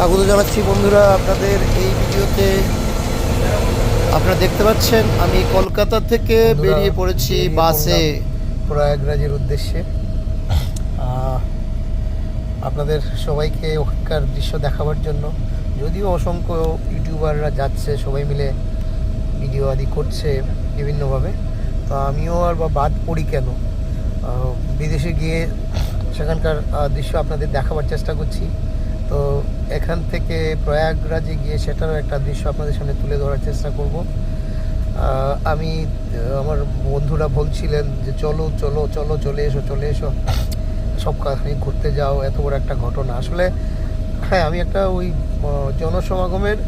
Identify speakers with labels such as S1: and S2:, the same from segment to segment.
S1: স্বাগত জানাচ্ছি বন্ধুরা আপনাদের এই ভিডিওতে। আপনারা দেখতে পাচ্ছেন আমি কলকাতা থেকে বেরিয়ে পড়েছি বাসে প্রয়াগরাজের উদ্দেশ্যে। আপনাদের সবাইকে ওখানকার দৃশ্য দেখাবার জন্য, যদিও অসংখ্য ইউটিউবাররা যাচ্ছে, সবাই মিলে ভিডিও আদি করছে বিভিন্নভাবে, তো আমিও আর বাদ পড়ি কেন, বিদেশে গিয়ে সেখানকার দৃশ্য আপনাদের দেখাবার চেষ্টা করছি। তো এখান থেকে প্রয়াগরাজে গিয়ে সেটারও একটা দৃশ্য আপনাদের সামনে তুলে ধরার চেষ্টা করব। আমি আমার বন্ধুরা বলছিলেন যে চলো চলো চলো চলে এসো চলে এসো, সব কাহিনী ঘুরতে যাও, এত বড় একটা ঘটনা। আসলে হ্যাঁ, আমি একটা ওই জনসমাগমের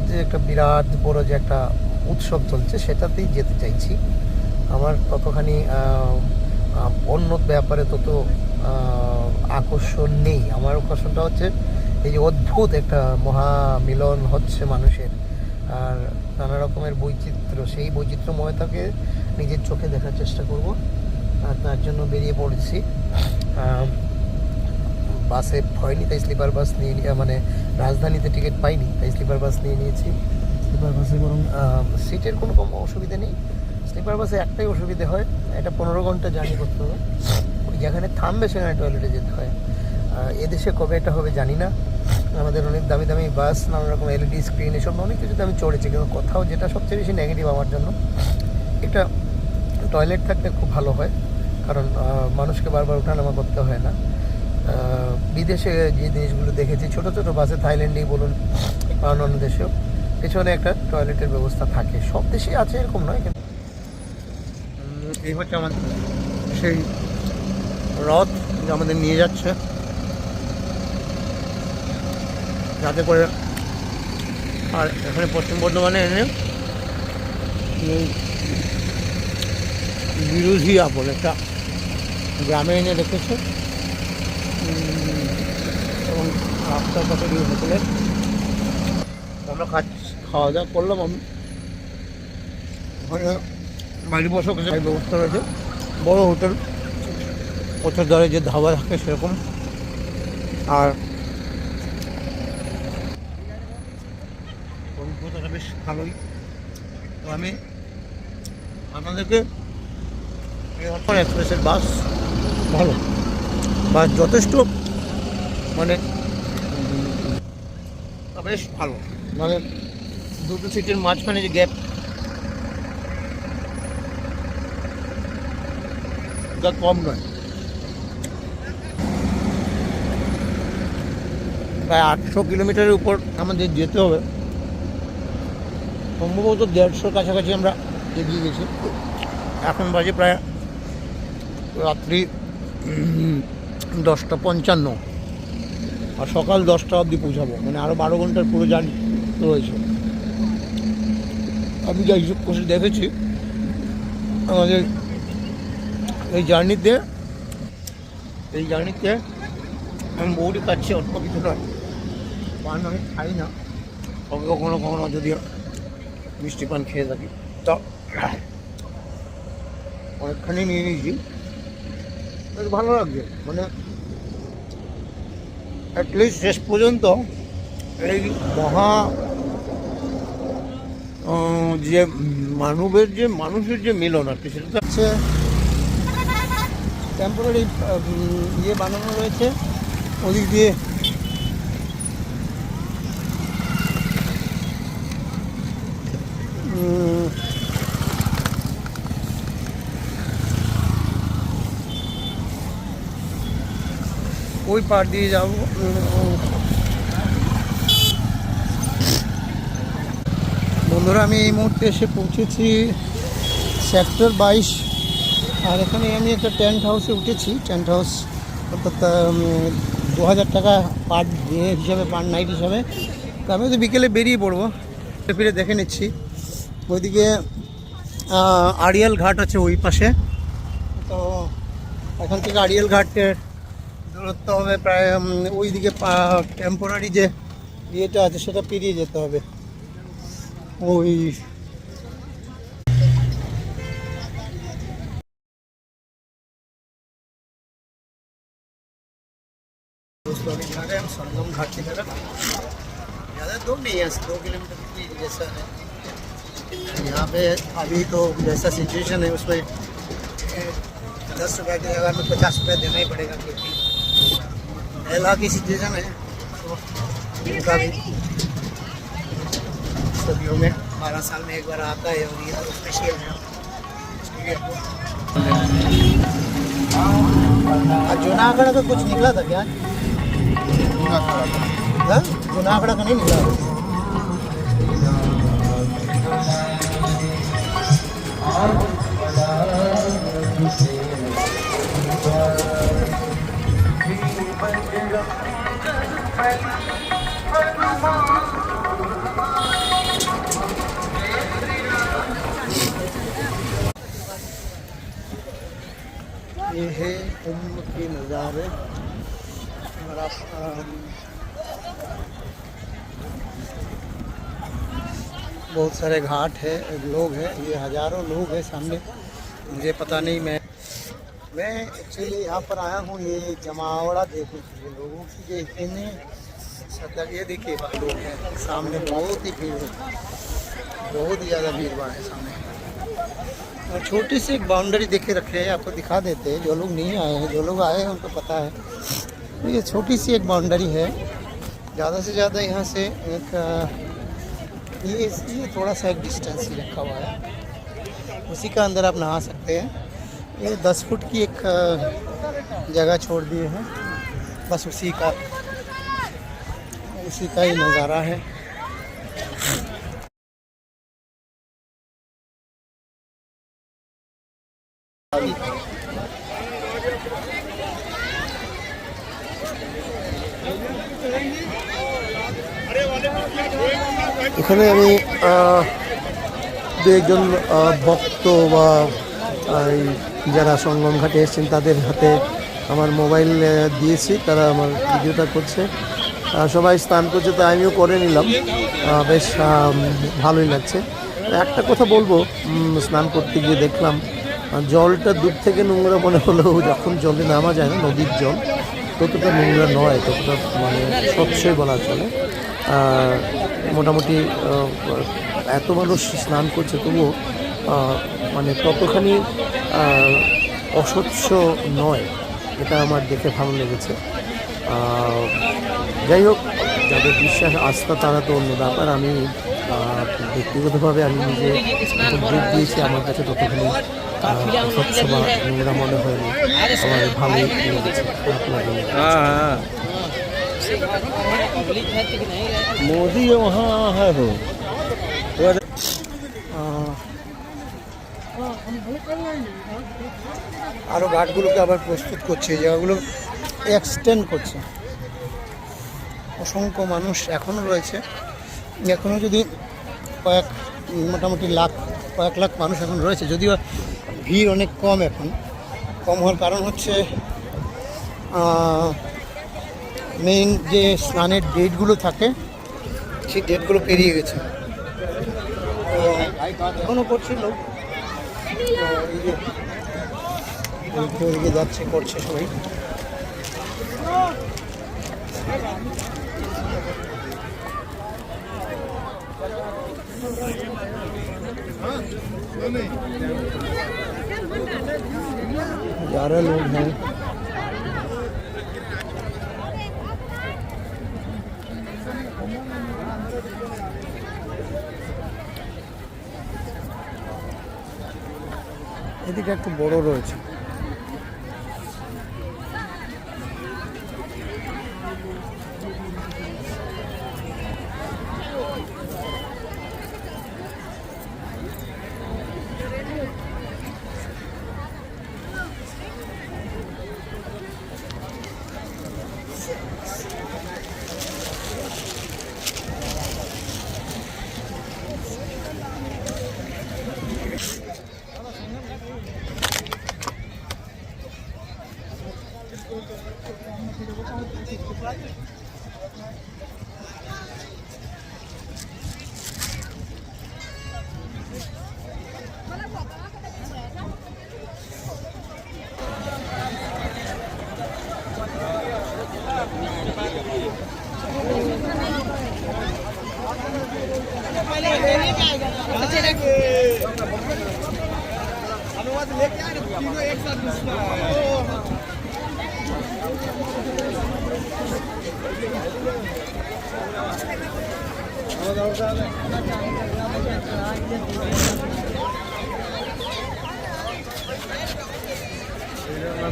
S1: যে একটা বিরাট বড় যে একটা উৎসব চলছে সেটাতেই যেতে চাইছি। আমার ততখানি অন্য ব্যাপারে তত আকর্ষণ নেই। আমার আকর্ষণটা হচ্ছে এই যে অদ্ভুত একটা মহামিলন হচ্ছে মানুষের, আর নানা রকমের বৈচিত্র্য, সেই বৈচিত্র্যময়তাকে নিজের চোখে দেখার চেষ্টা করব। আর তার জন্য বেরিয়ে পড়েছি। বাসে হয়নি তাই স্লিপার বাস নিয়ে মানে রাজধানীতে টিকিট পাইনি তাই স্লিপার বাস নিয়ে নিয়েছি। স্লিপার বাসে বরং সিটের কোনো কম অসুবিধা নেই। স্লিপার বাসে একটাই অসুবিধে হয়, এটা 15 ঘন্টা জার্নি করতে হবে, যেখানে থামবে সেখানে টয়লেটে যেতে হয়। এদেশে কবে এটা হবে জানি না। আমাদের অনেক দামি দামি বাস, নানা রকম এলইডি স্ক্রিন, এসব অনেক কিছুতে আমি চড়েছি, কিন্তু কোথাও যেটা সবচেয়ে বেশি নেগেটিভ আমার জন্য, এটা টয়লেট থাকলে খুব ভালো হয়, কারণ মানুষকে বারবার ওঠানামা করতে হয় না। বিদেশে যে জিনিসগুলো দেখেছি, ছোটো ছোটো বাসে, থাইল্যান্ডেই বলুন বা অন্যান্য দেশেও, পেছনে একটা টয়লেটের ব্যবস্থা থাকে। সব দেশেই আছে এরকম নয়, কিন্তু এই হচ্ছে আমাদের সেই রথ যে আমাদের নিয়ে যাচ্ছে, যাতে করে। আর এখানে পশ্চিম বর্ধমানে এনে বিরোধিয়া বলে একটা গ্রামে এনে রেখেছে, এবং রাস্তার পাশে দিয়ে হোটেলে আমরা খাওয়া দাওয়া করলাম। আমি ওখানে বাড়ি বসার ব্যবস্থা রয়েছে, বড় হোটেল, পথের ধারে যে ধাবা থাকে সেরকম। আর অভিজ্ঞতাটা বেশ ভালোই। তো আমি আপনাদেরকে এক্সপ্রেসের বাস ভালো, বাস যথেষ্ট, মানে বেশ ভালো, মানে দুটো সিটের মাঝখানে যে গ্যাপ কম নয়। প্রায় 800 কিলোমিটারের উপর আমাদের যেতে হবে, সম্ভবত 150 কাছাকাছি আমরা এগিয়ে গেছি। এখন বাজে প্রায় রাত্রি 10:55, আর সকাল 10টা অবধি পৌঁছাবো, মানে আরও 12 ঘন্টার পুরো জার্নি রয়েছে। আমি যা হিসেব করে দেখেছি, আমাদের এই জার্নিতে আমি বউটি পাচ্ছি, অল্প কিছু নয়। পান আমি খাই না, তবে কখনো কখনো যদি মিষ্টি পান খেয়ে থাকি, তো অনেকখানি নিয়ে নিয়েছি, বেশ ভালো লাগছে। মানে অ্যাটলিস্ট শেষ পর্যন্ত এই যে মানুষের যে মিলন আর কি, সেটা হচ্ছে টেম্পোরারি ইয়ে বানানো রয়েছে ওদিক দিয়ে। ওই পার দিয়ে যাব। বন্ধুরা, আমি এই মুহূর্তে এসে পৌঁছেছি সেক্টর 22, আর এখানে আমি একটা টেন্ট হাউসে উঠেছি। টেন্ট হাউস অর্থাৎ 2000 টাকা পার ডে হিসাবে, পার নাইট হিসাবে। তো আমি তো বিকেলে বেরিয়ে পড়বো, ফিরে দেখে নিচ্ছি। ওইদিকে আড়িয়াল ঘাট আছে ওই পাশে, তো এখান থেকে আড়িয়াল ঘাটের দূরত্ব হবে প্রায় ওইদিকে টেম্পোরারি যে ইয়েটা আছে সেটা পেরিয়ে যেতে হবে। ওই दोस्तों अभी जा रहे हैं हम संगम घाट की तरफ। ज़्यादा दूर नहीं है, 2 किलोमीटर की जैसा है। यहाँ पे अभी तो जैसा सिचुएशन है उसमें 10 रुपये की जगह में 50 रुपये देना ही पड़ेगा, क्योंकि पहला की सिचुएशन है। तो इनका भी सदियों में 12 साल में एक बार आता है और ये तो स्पेशल है। जूनागढ़ का कुछ निकला था क्या? जूनागढ़ का नहीं निकला। ये है कुंभ के नज़ारे। और आप बहुत सारे घाट है, लोग हैं, ये हज़ारों लोग हैं सामने। मुझे पता नहीं, मैं एक्चुअली यहाँ पर आया हूँ ये जमावड़ा देखने के लिए। लोगों की जो इतने सदा, ये देखिए लोग हैं सामने, बहुत ही भीड़ है, बहुत ही ज़्यादा भीड़ भाड़ है सामने। और छोटी सी एक बाउंड्री देखे रखे हैं, आपको दिखा देते हैं। जो लोग नहीं आए हैं, जो लोग आए हैं उनको पता है। तो ये छोटी सी एक बाउंड्री है, ज़्यादा से ज़्यादा यहाँ से एक ये थोड़ा सा एक डिस्टेंस ही रखा हुआ है, उसी का अंदर आप नहा सकते हैं। ये 10 फुट की एक जगह छोड़ दिए हैं, बस उसी का ही नज़ारा है। এখানে আমি দু একজন ভক্ত বা যারা সঙ্গম ঘাটে এসেছেন তাদের হাতে আমার মোবাইল দিয়েছি, তারা আমার ভিডিওটা করছে। সবাই স্নান করছে, তাই আমিও করে নিলাম। বেশ ভালোই লাগছে। একটা কথা বলবো, স্নান করতে গিয়ে দেখলাম জলটা দূর থেকে নোংরা মনে হলেও যখন জলে নামা যায় না, নদীর জল ততটা নোংরা নয়, ততটা মানে স্বচ্ছই বলা চলে। মোটামুটি এত মানুষ স্নান করছে, তবুও মানে ততখানি অস্বচ্ছ নয়, এটা আমার দেখে ভালো লেগেছে। যাই হোক, যাদের বিশ্বাস আস্থা তারা তো অন্য ব্যাপার। আমি ব্যক্তিগতভাবে আমি নিজে যোগ দিয়েছি, আমার কাছে ততখানি স্বচ্ছ বা নোংরা মনে হয়নি, আমার ভালোই লেগেছে। मोदी वहाँ है वो আরও ঘাটগুলোকে আবার প্রস্তুত করছে, জায়গাগুলো এক্সটেন্ড করছে। অসংখ্য মানুষ এখনও রয়েছে, এখনও যদি মোটামুটি কয়েক লাখ মানুষ এখন রয়েছে, যদিও ভিড় অনেক কম। এখন কম হওয়ার কারণ হচ্ছে মেইন যে স্নানের ডেটগুলো থাকে সেই ডেটগুলো পেরিয়ে গেছে, এখনও করছিল। ওইদিকে যাচ্ছে, করছে সবাই। ज़्यादा लोग हैं। এদিকে একটু বড় রয়েছে।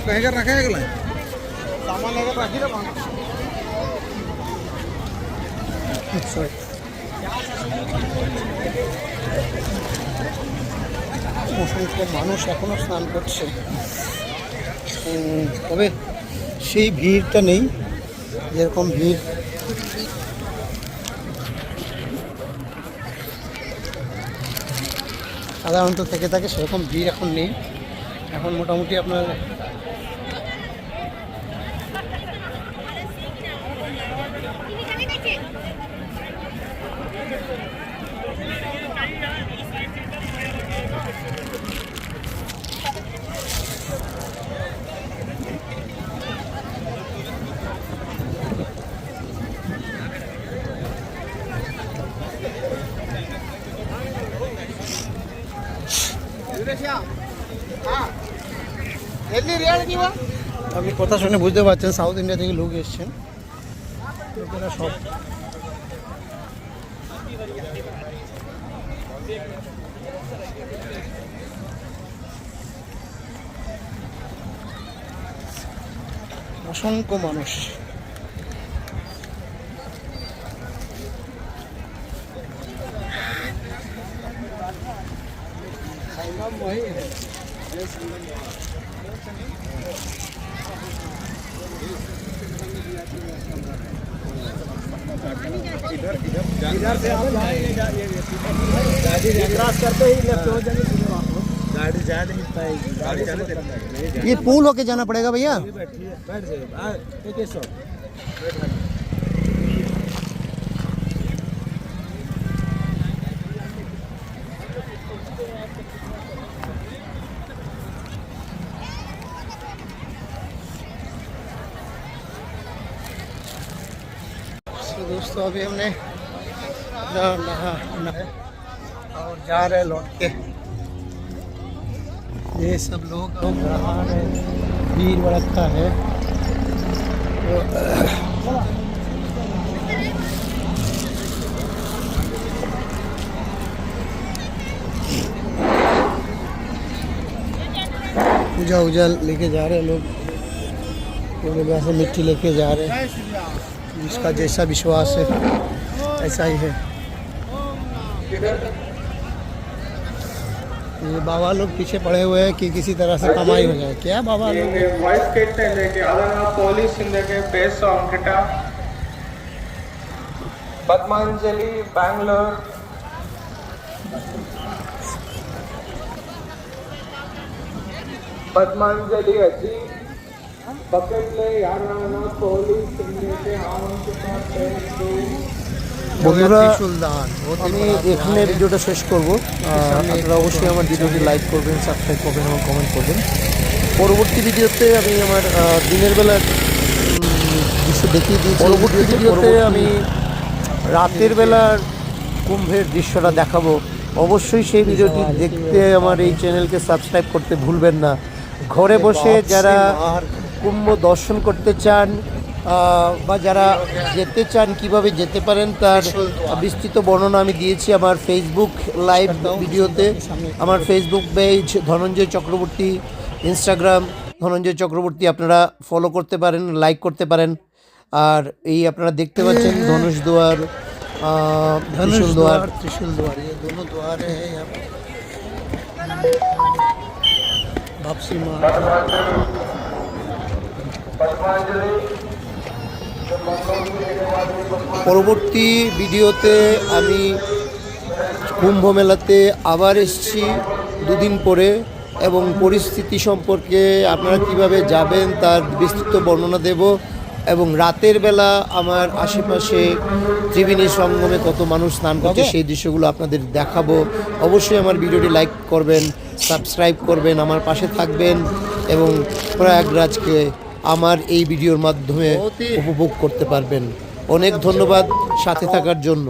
S2: कहीं रखा है सामान लेकर रखी ना
S1: অসংখ্য মানুষ এখনো স্নান করছে, তবে সেই ভিড়টা নেই যেরকম ভিড় সাধারণত থেকে থাকে, সেরকম ভিড় এখন নেই। এখন মোটামুটি আপনার আপনি কথা শুনে বুঝতে পারছেন সাউথ ইন্ডিয়া থেকে লোক এসছেন, লোকেরা সব অসংখ্য মানুষ।
S2: क्रॉस करते ही लेफ्ट हो जाएंगे, गाड़ी जा नहीं पाएगी, गाड़ी चले
S1: ये पुल होके जाना पड़ेगा भैया।
S2: बैठ जाइए, एक सौ
S1: दोस्तों अभी हमने और जा रहे लौट के, ये सब लोग रहा है, भीड़ भड़का है तो पूजा उजा लेके जा रहे हैं लोग, वैसे मिट्टी लेके जा रहे हैं, जिसका जैसा विश्वास है ऐसा ही है। ये बाबा लोग पीछे पड़े हुए हैं कि किसी तरह से कमाई हो जाए, क्या बाबा लोग
S3: वाइस पोलिस बेस अंकिता पद्मांजलि बैंगलोर पद्मांजलि अजी बकेटले याराना पोलिस
S1: বন্ধুরা আমি এখানে ভিডিওটা শেষ করব। আপনারা অবশ্যই আমার ভিডিওটি লাইক করবেন, সাবস্ক্রাইব করবেন এবং কমেন্ট করবেন। পরবর্তী ভিডিওতে আমি আমার দিনের বেলার দৃশ্য দেখিয়ে দিয়েছি, পরবর্তী ভিডিওতে আমি রাতের বেলার কুম্ভের দৃশ্যটা দেখাবো। অবশ্যই সেই ভিডিওটি দেখতে আমার এই চ্যানেলকে সাবস্ক্রাইব করতে ভুলবেন না। ঘরে বসে যারা কুম্ভ দর্শন করতে চান বা যারা যেতে চান কিভাবে যেতে পারেন তার বিস্তৃত বর্ণনা আমি দিয়েছি আমার ফেসবুক লাইভ ভিডিওতে। আমার Facebook page Dhananjay Chakraborty, Instagram Dhananjay Chakraborty, আপনারা ফলো করতে পারেন, লাইক করতে পারেন। আর এই আপনারা দেখতে পাচ্ছেন ধনুষ দুয়ার, ত্রিশূল দুয়ার, ये दोनों द्वार है यहाँ पे। वापसी माँ পরবর্তী ভিডিওতে আমি কুম্ভ মেলাতে আবার এসেছি দুদিন পরে এবং পরিস্থিতি সম্পর্কে আপনারা কিভাবে যাবেন তার বিস্তৃত বর্ণনা দেব এবং রাতের বেলা আমার আশেপাশে ত্রিবেণী সঙ্গমে কত মানুষ স্নান করছে সেই দৃশ্যগুলো আপনাদের দেখাবো। অবশ্যই আমার ভিডিওটি লাইক করবেন, সাবস্ক্রাইব করবেন, আমার পাশে থাকবেন এবং প্রয়াগরাজকে আমার এই ভিডিওর মাধ্যমে উপভোগ করতে পারবেন। অনেক ধন্যবাদ সাথে থাকার জন্য।